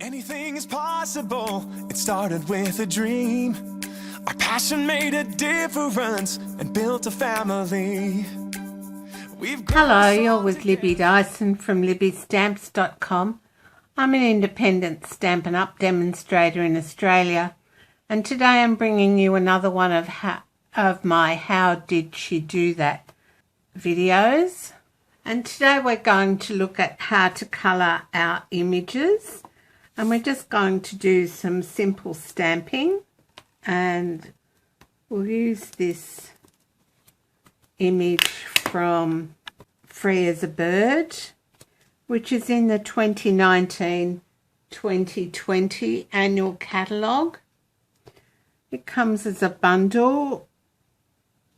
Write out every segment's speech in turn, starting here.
Anything is possible. It started with a dream. Our passion made a difference and built a family. Hello, you're with Libby Dyson from libbystamps.com. I'm an independent Stampin' Up demonstrator in Australia, and today I'm bringing you another one of my How Did She Do That videos. And today we're going to look at how to colour our images, and we're just going to do some simple stamping, and we'll use this image from Free as a Bird, which is in the 2019-2020 annual catalogue. It comes as a bundle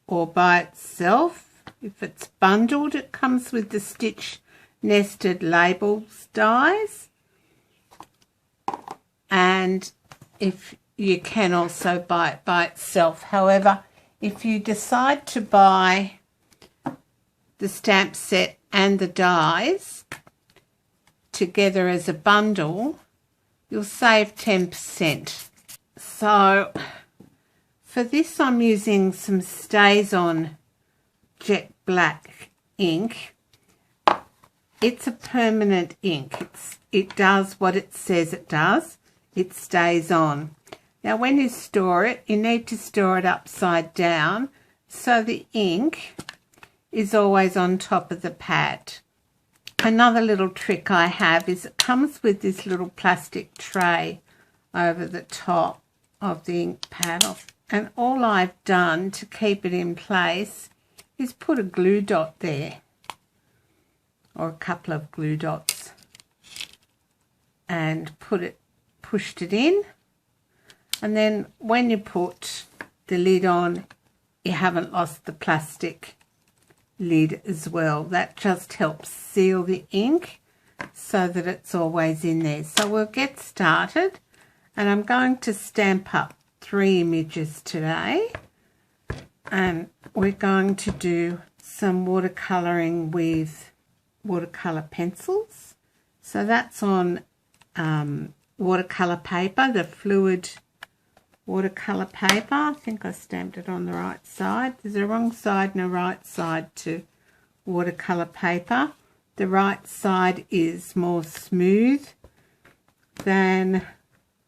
or by itself. If it's bundled, it comes with the stitch nested labels dies, and if you can also buy it by itself. However, if you decide to buy the stamp set and the dies together as a bundle, you'll save 10%. So for this I'm using some Stays On jet black ink. It's a permanent ink. It does what it says it does. It stays on. Now when you store it, you need to store it upside down so the ink is always on top of the pad. Another little trick I have is it comes with this little plastic tray over the top of the ink pad, and all I've done to keep it in place is put a glue dot there, or a couple of glue dots, and pushed it in. And then when you put the lid on, you haven't lost the plastic lid as well. That just helps seal the ink so that it's always in there. So we'll get started, and I'm going to stamp up 3 images today, and we're going to do some watercolouring with watercolour pencils. So that's on watercolour paper, the fluid watercolour paper. I think I stamped it on the right side. There's a wrong side and a right side to watercolour paper. The right side is more smooth than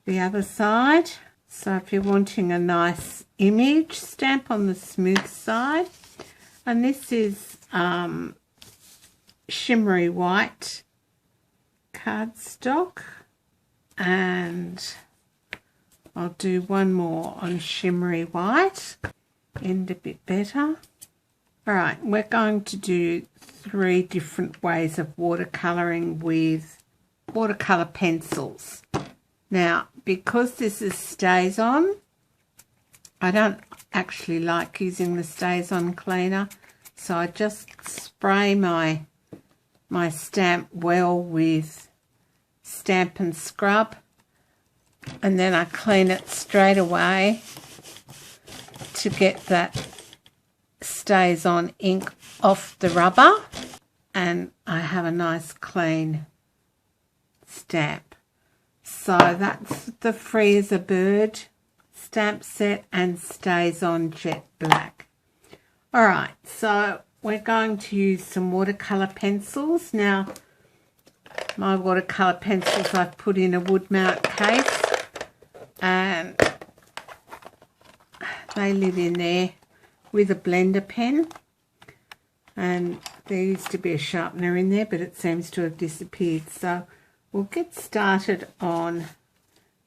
the other side. So if you're wanting a nice image, stamp on the smooth side. And this is shimmery white cardstock, and I'll do one more on shimmery white, end a bit better. Alright, we're going to do 3 different ways of watercolouring with watercolour pencils. Now, because this is Stays On, I don't actually like using the Stays On cleaner, so I just spray my stamp well with Stampin' Scrub, and then I clean it straight away to get that Stays On ink off the rubber, and I have a nice clean stamp. So that's the Free as a Bird stamp set and Stays On jet black. Alright, so we're going to use some watercolour pencils. Now, my watercolour pencils I've put in a wood mount case, and they live in there with a blender pen, and there used to be a sharpener in there, but it seems to have disappeared. So we'll get started on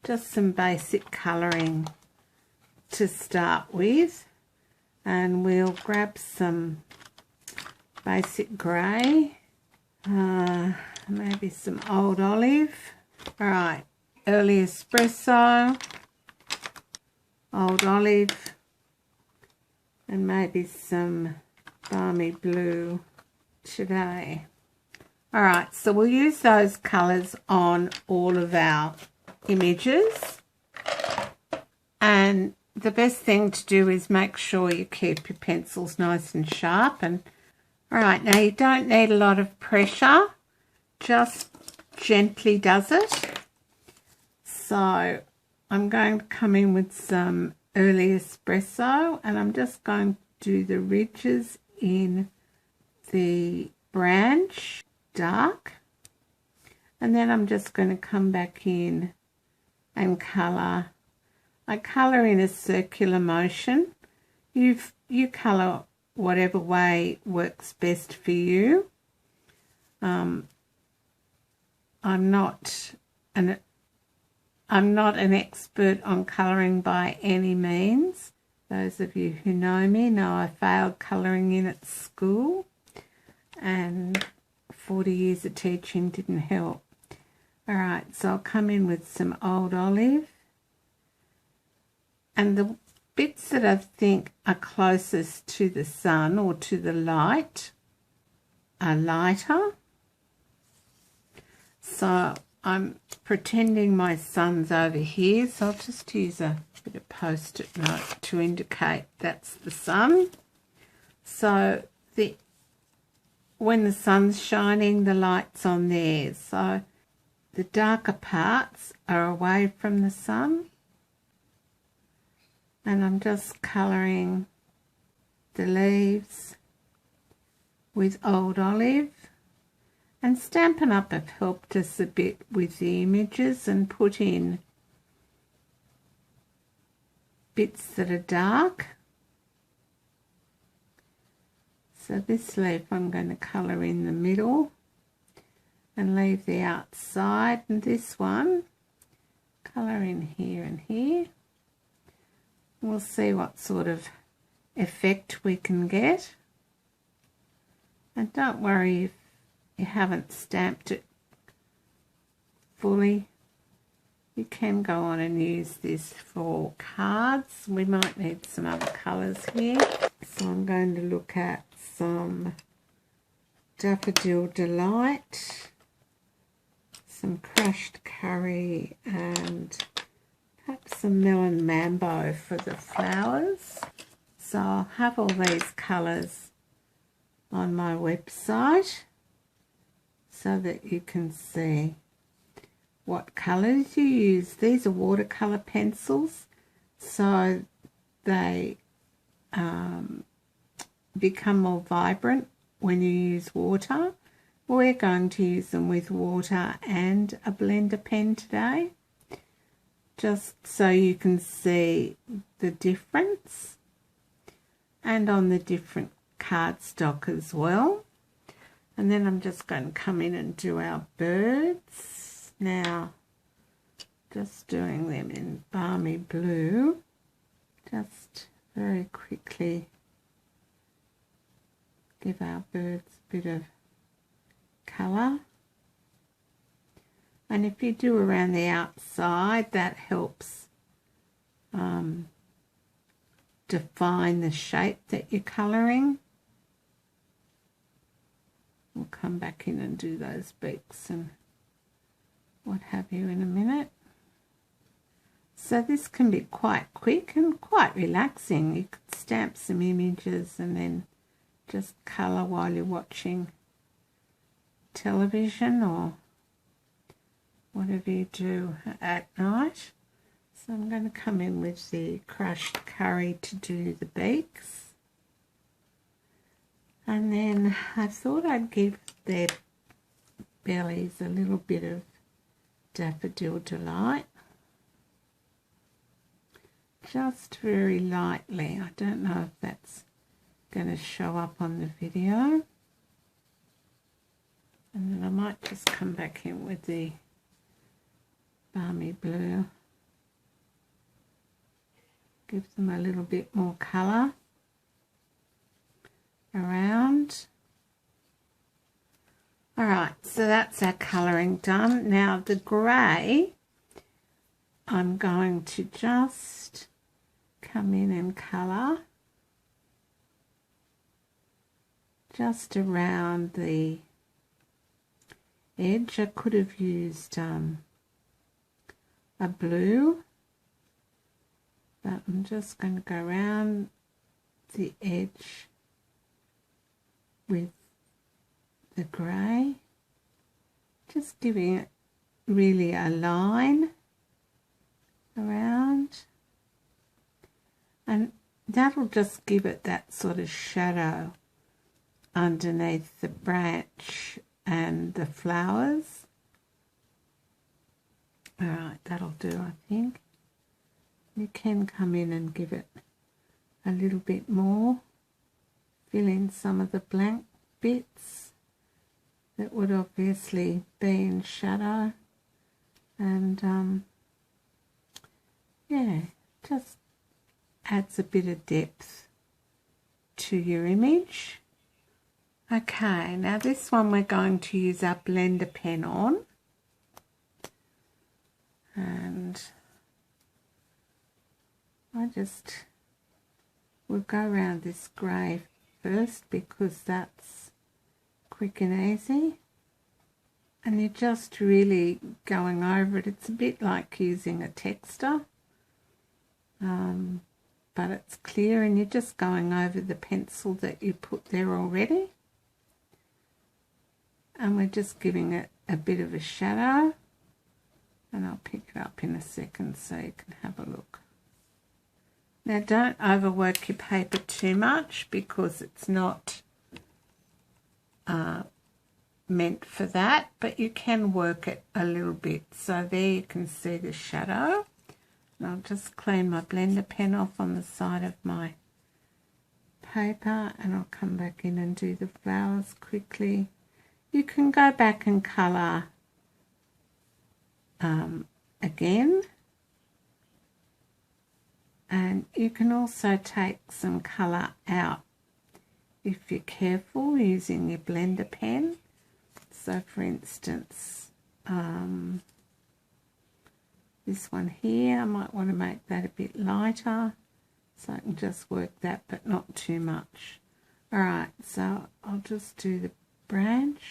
just some basic colouring to start with, and we'll grab some basic grey, maybe some Old Olive. Alright, Early Espresso, Old Olive, and maybe some Balmy Blue today. Alright, so we'll use those colours on all of our images, and the best thing to do is make sure you keep your pencils nice and sharp. And alright, now you don't need a lot of pressure, just gently does it. So I'm going to come in with some early espresso, and I'm just going to do the ridges in the branch dark, and then I'm just going to come back in and colour. I colour in a circular motion. You colour whatever way works best for you. I'm not an expert on colouring by any means. Those of you who know me know I failed colouring in at school, and 40 years of teaching didn't help. Alright, so I'll come in with some Old Olive, and the bits that I think are closest to the sun or to the light are lighter. So I'm pretending my sun's over here, so I'll just use a bit of post-it note to indicate that's the sun. So when the sun's shining, the light's on there. So the darker parts are away from the sun. And I'm just colouring the leaves with Old Olive. And Stampin' Up have helped us a bit with the images and put in bits that are dark. So this leaf I'm going to colour in the middle and leave the outside, and this one colour in here and here. We'll see what sort of effect we can get. And don't worry if you haven't stamped it fully. You can go on and use this for cards. We might need some other colours here. So I'm going to look at some Daffodil Delight, some crushed curry, and perhaps some melon mambo for the flowers. So I'll have all these colours on my website so that you can see what colours you use. These are watercolor pencils, so they become more vibrant when you use water. We're going to use them with water and a blender pen today, just so you can see the difference, and on the different cardstock as well. And then I'm just going to come in and do our birds. Now, just doing them in balmy blue, just very quickly give our birds a bit of colour. And if you do around the outside, that helps define the shape that you're colouring. We'll come back in and do those beaks and what have you in a minute. So this can be quite quick and quite relaxing. You could stamp some images and then just colour while you're watching television or whatever you do at night. So I'm going to come in with the crushed curry to do the beaks. And then I thought I'd give their bellies a little bit of Daffodil Delight. Just very lightly. I don't know if that's going to show up on the video. And then I might just come back in with the balmy blue. Give them a little bit more colour around. Alright, so that's our colouring done. Now the grey, I'm going to just come in and colour just around the edge. I could have used a blue, but I'm just going to go around the edge with the grey, just giving it really a line around, and that'll just give it that sort of shadow underneath the branch and the flowers. Alright, that'll do, I think. You can come in and give it a little bit more, fill in some of the blank bits that would obviously be in shadow, and yeah, just adds a bit of depth to your image. Okay, now this one we're going to use our blender pen on, and we'll go around this grey first because that's quick and easy, and you're just really going over it. It's a bit like using a texter, but it's clear, and you're just going over the pencil that you put there already, and we're just giving it a bit of a shadow, and I'll pick it up in a second so you can have a look. Now don't overwork your paper too much because it's not meant for that, but you can work it a little bit. So there you can see the shadow. And I'll just clean my blender pen off on the side of my paper, and I'll come back in and do the flowers quickly. You can go back and colour again, and you can also take some colour out if you're careful using your blender pen. So for instance, this one here, I might want to make that a bit lighter, so I can just work that, but not too much. Alright, so I'll just do the branch,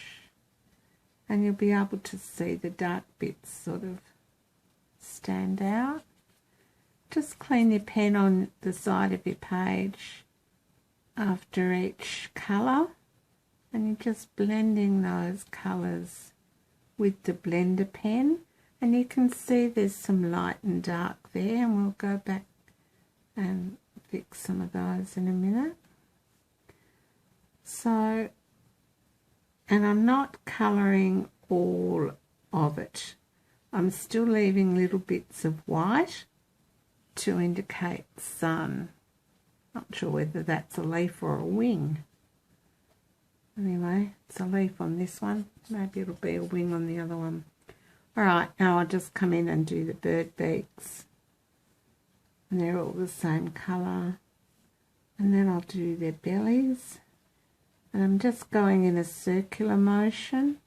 and you'll be able to see the dark bits sort of stand out. Just clean your pen on the side of your page after each colour, and you're just blending those colours with the blender pen, and you can see there's some light and dark there, and we'll go back and fix some of those in a minute. So, and I'm not colouring all of it. I'm still leaving little bits of white to indicate sun. Not sure whether that's a leaf or a wing. Anyway, it's a leaf on this one. Maybe it'll be a wing on the other one. Alright, now I'll just come in and do the bird beaks. And they're all the same colour. And then I'll do their bellies. And I'm just going in a circular motion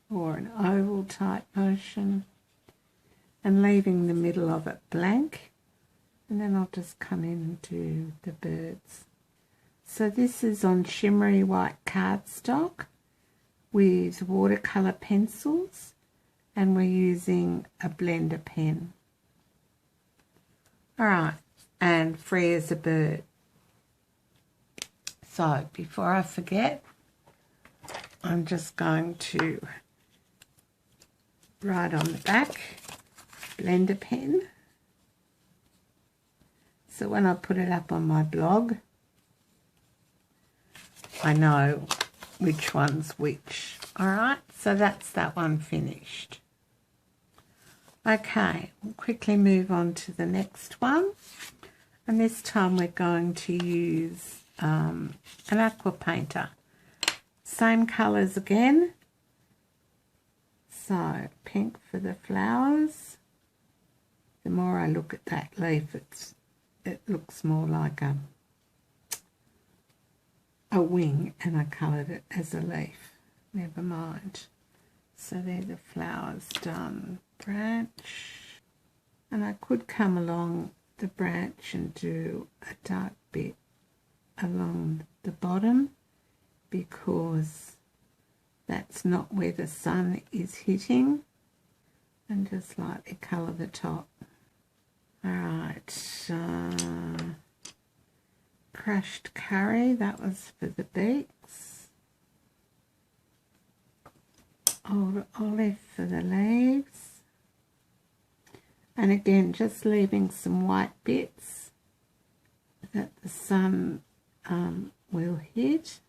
or an oval type motion and leaving the middle of it blank. And then I'll just come in and do the birds. So this is on shimmery white cardstock with watercolor pencils, and we're using a blender pen. Alright, and free as a bird. So before I forget, I'm just going to write on the back, blender pen. So when I put it up on my blog, I know which one's which. Alright, so that's that one finished. Okay, we'll quickly move on to the next one. And this time we're going to use an aqua painter. Same colours again. So pink for the flowers. The more I look at that leaf, it looks more like a wing, and I coloured it as a leaf. Never mind. So there the flowers done. Branch. And I could come along the branch and do a dark bit along the bottom, because that's not where the sun is hitting, and just lightly colour the top. Alright, crushed curry, that was for the beaks. Old olive for the leaves. And again, just leaving some white bits that the sun will hit.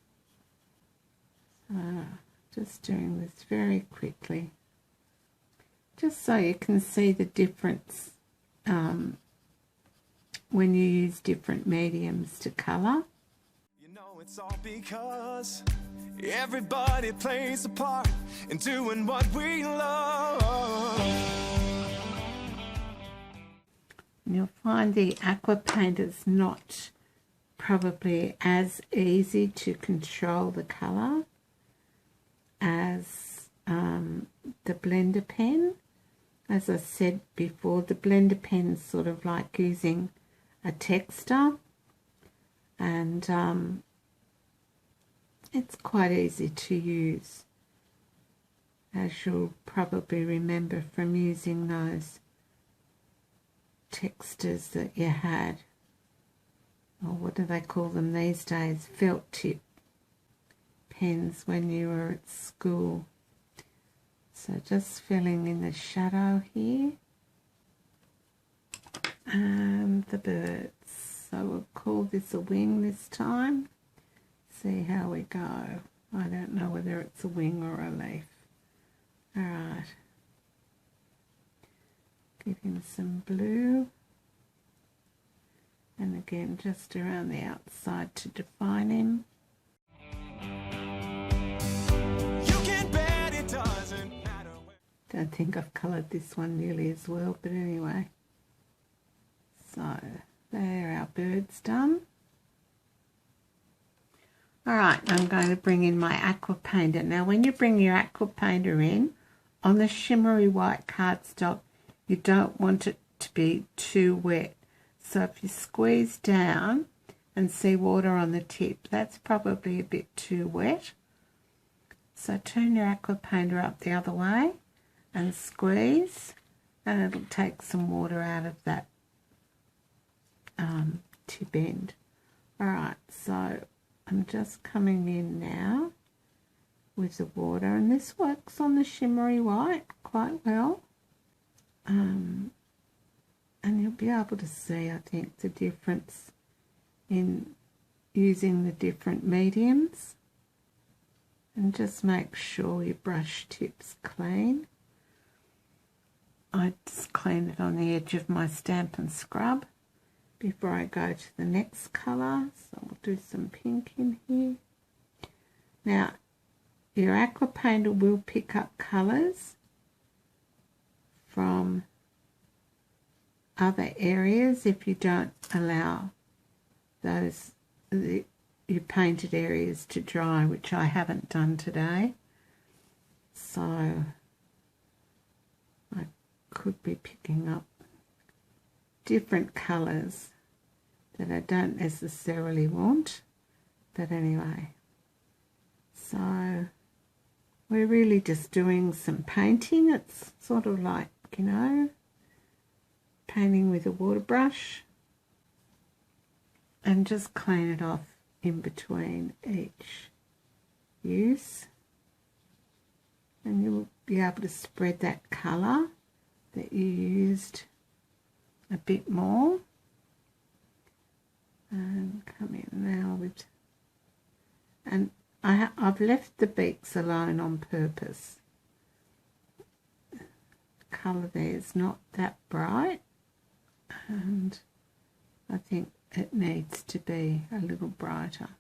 Just doing this very quickly, just so you can see the difference when you use different mediums to colour. You know it's all because everybody plays a part in doing what we love. And you'll find the aqua paint is not probably as easy to control the colour as the blender pen. As I said before, the blender pen is sort of like using a texter, and it's quite easy to use, as you'll probably remember from using those texters that you had, or what do they call them these days, felt tip pens when you were at school. So just filling in the shadow here and the birds. So we'll call this a wing this time. See how we go. I don't know whether it's a wing or a leaf. Alright, give him some blue, and again just around the outside to define him. Don't think I've coloured this one nearly as well, but anyway. So there, our bird's done. Alright, I'm going to bring in my aqua painter. Now when you bring your aqua painter in, on the shimmery white cardstock, you don't want it to be too wet. So if you squeeze down and see water on the tip, that's probably a bit too wet. So turn your aqua painter up the other way and squeeze, and it'll take some water out of that tip end. Alright, so I'm just coming in now with the water, and this works on the shimmery white quite well. And you'll be able to see, I think, the difference in using the different mediums. And just make sure your brush tip's clean. I just clean it on the edge of my Stampin' Scrub before I go to the next colour. So we'll do some pink in here. Now, your aqua painter will pick up colours from other areas if you don't allow those your painted areas to dry, which I haven't done today. So I could be picking up different colours that I don't necessarily want, but anyway. So we're really just doing some painting. It's sort of like, you know, painting with a water brush, and just clean it off in between each use, and you'll be able to spread that colour that you used a bit more. And come in now with, and I've left the beaks alone on purpose. The colour there is not that bright, and I think it needs to be a little brighter.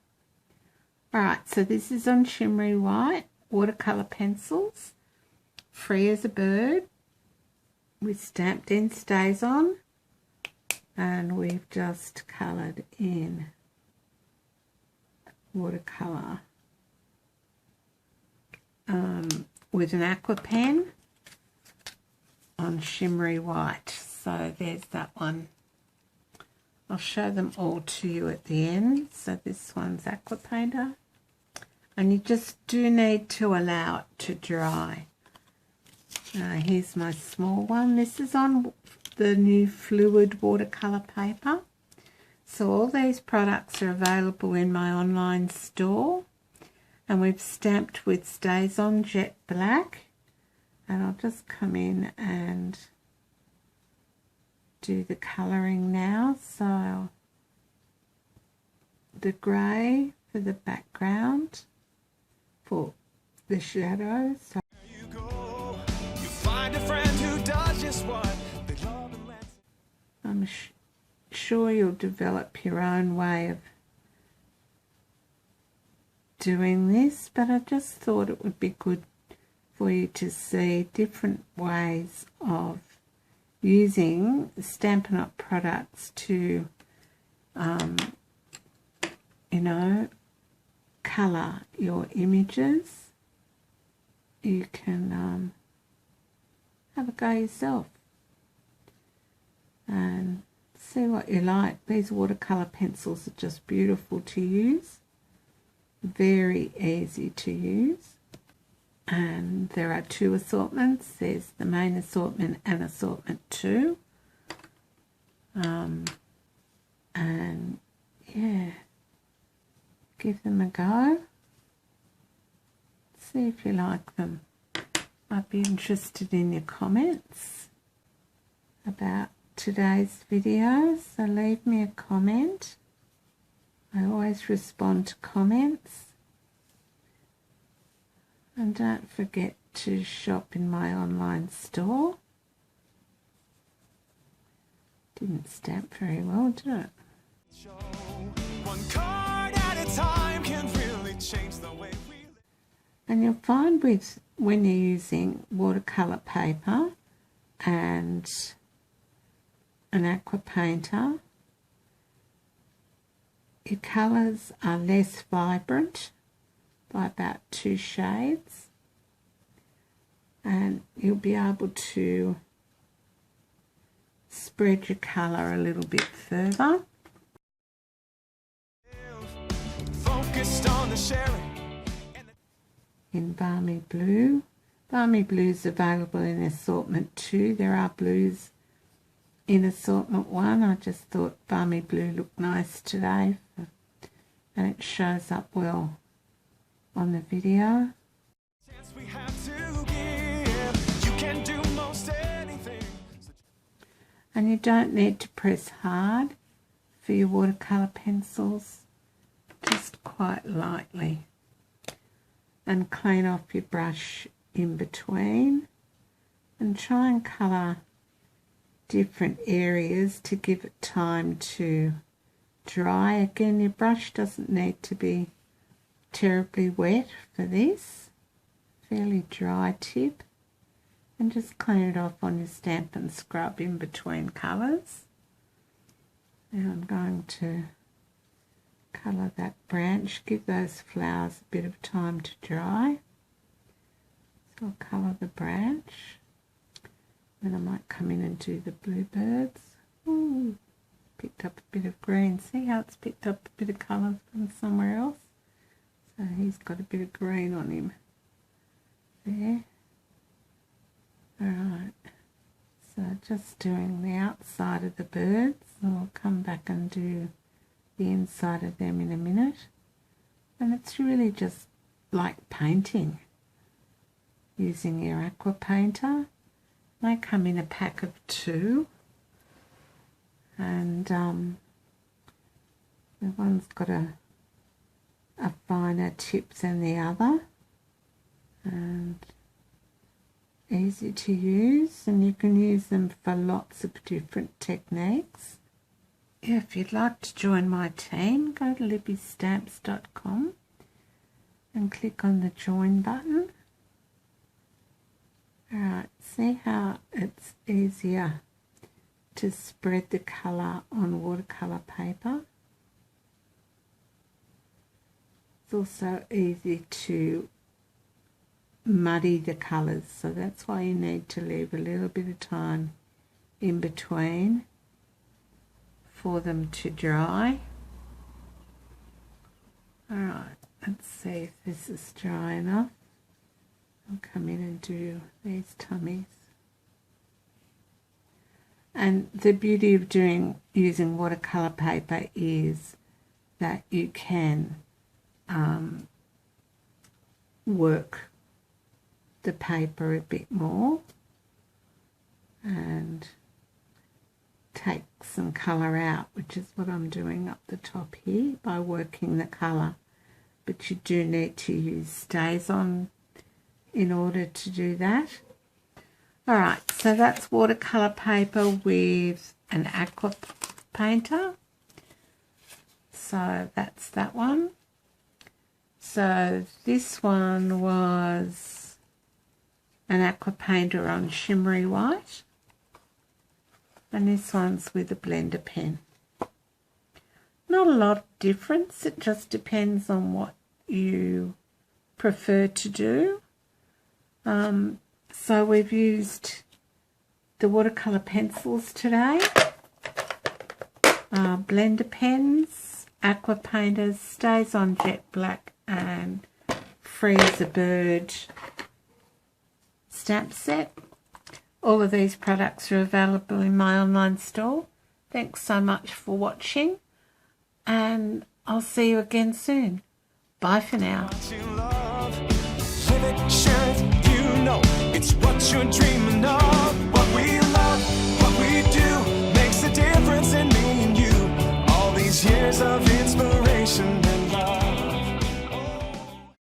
Alright, so this is on shimmery white, watercolour pencils, free as a bird, with stamped in stays on, and we've just coloured in watercolour with an aqua pen on shimmery white. So there's that one. I'll show them all to you at the end. So this one's aqua painter, and you just do need to allow it to dry. Here's my small one. This is on the new fluid watercolour paper. So all these products are available in my online store, and we've stamped with Stays On Jet Black. And I'll just come in and do the colouring now. So the grey for the background for the shadows. So You go, you find a friend who does just what they love and let. I'm sure you'll develop your own way of doing this, but I just thought it would be good for you to see different ways of using Stampin' Up products to, you know, colour your images. You can have a go yourself and see what you like. These watercolour pencils are just beautiful to use, very easy to use. And there are two assortments. There's the main assortment and assortment 2. And yeah, give them a go. See if you like them. I'd be interested in your comments about today's video, so leave me a comment. I always respond to comments. And don't forget to shop in my online store. Didn't stamp very well, did it? Show one card at a time can really change the way we live. And you'll find with when you're using watercolour paper and an aqua painter, your colours are less vibrant by about 2 shades, and you'll be able to spread your colour a little bit further. Focused on the sharing. In Balmy Blue. Balmy Blue is available in assortment 2. There are blues in assortment 1. I just thought Balmy Blue looked nice today, and it shows up well on the video. Chance we have to give. You can do most anything. And you don't need to press hard for your watercolour pencils, just quite lightly. And clean off your brush in between and try and colour different areas to give it time to dry. Again, your brush doesn't need to be terribly wet for this, fairly dry tip, and just clean it off on your Stampin' Scrub in between colours. Now I'm going to colour that branch, give those flowers a bit of time to dry. So I'll colour the branch, then I might come in and do the bluebirds. Ooh, picked up a bit of green. See how it's picked up a bit of colour from somewhere else? So he's got a bit of green on him there. Alright, so just doing the outside of the birds, and I'll come back and do the inside of them in a minute. And it's really just like painting using your aqua painter. They come in a pack of 2, and the one's got a finer tip than the other, and easy to use, and you can use them for lots of different techniques. If you'd like to join my team, go to libbystamps.com and click on the join button. Alright, see how it's easier to spread the colour on watercolour paper? It's also easy to muddy the colours, so that's why you need to leave a little bit of time in between for them to dry. Alright, let's see if this is dry enough. I'll come in and do these tummies. And the beauty of using watercolour paper is that you can work the paper a bit more and take some colour out, which is what I'm doing up the top here by working the colour. But you do need to use stays on in order to do that. Alright, so that's watercolour paper with an aqua painter. So that's that one. So this one was an aqua painter on shimmery white. And this one's with a blender pen. Not a lot of difference, it just depends on what you prefer to do. So we've used the watercolour pencils today, blender pens, aqua painters, stays on jet black and freeze a bird stamp set. All of these products are available in my online store. Thanks so much for watching, and I'll see you again soon. Bye for now. What you love, live it, share it, you know it's what you're dreaming of. What we love, what we do makes a difference in me and you. All these years of inspiration